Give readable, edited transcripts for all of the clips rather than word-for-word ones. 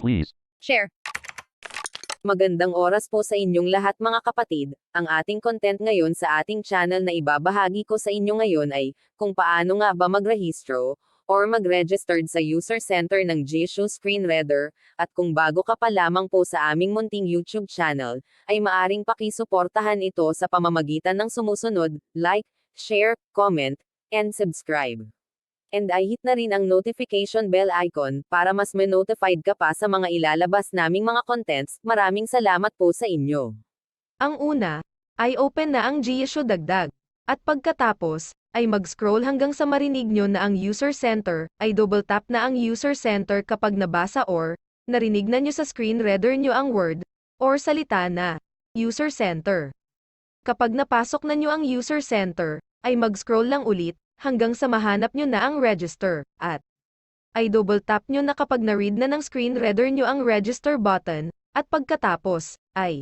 Please. Share. Magandang oras po sa inyong lahat mga kapatid. Ang ating content ngayon sa ating channel na ibabahagi ko sa inyo ngayon ay kung paano nga ba magrehistro or mag-registered sa user center ng Jisoo Screen Reader, at kung bago ka pa lamang po sa aming munting YouTube channel, ay maaring pakisuportahan ito sa pamamagitan ng sumusunod, like, share, comment, and subscribe. And ay hit na rin ang notification bell icon para mas notified ka pa sa mga ilalabas naming mga contents. Maraming salamat po sa inyo. Ang una, ay open na ang Jisoo Dagdag. At pagkatapos, ay mag-scroll hanggang sa marinig nyo na ang user center, ay double tap na ang user center kapag nabasa or narinig na nyo sa screen reader nyo ang word or salita na user center. Kapag napasok na nyo ang user center, ay mag-scroll lang ulit hanggang sa mahanap nyo na ang register, at ay double tap nyo na kapag na-read na ng screen reader nyo ang register button, at pagkatapos, ay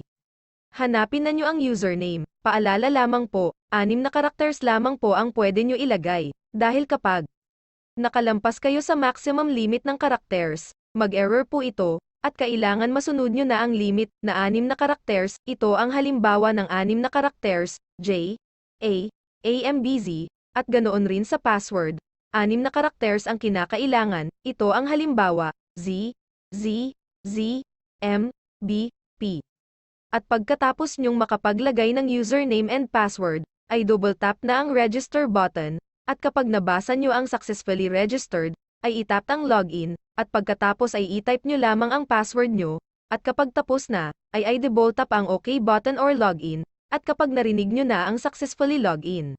hanapin na nyo ang username. Paalala lamang po, 6 na characters lamang po ang pwede nyo ilagay, dahil kapag nakalampas kayo sa maximum limit ng characters, mag-error po ito, at kailangan masunod nyo na ang limit na 6 na characters. Ito ang halimbawa ng 6 na characters, J, A, AMBZ, at ganoon rin sa password. 6 na characters ang kinakailangan. Ito ang halimbawa, Z, Z, Z, M, B, P. At pagkatapos nyong makapaglagay ng username and password, ay double tap na ang register button, at kapag nabasa nyo ang successfully registered, ay itap ang login, at pagkatapos ay i-type nyo lamang ang password nyo, at kapag tapos na, ay double tap ang OK button or login, at kapag narinig nyo na ang successfully login,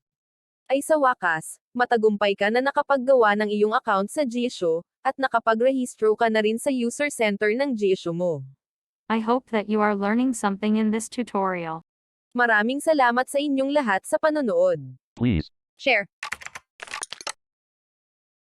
Ay sa wakas, matagumpay ka na nakapaggawa ng iyong account sa Jisoo, at nakapagrehistro ka na rin sa user center ng Jisoo mo. I hope that you are learning something in this tutorial. Maraming salamat sa inyong lahat sa panonood. Please. Share.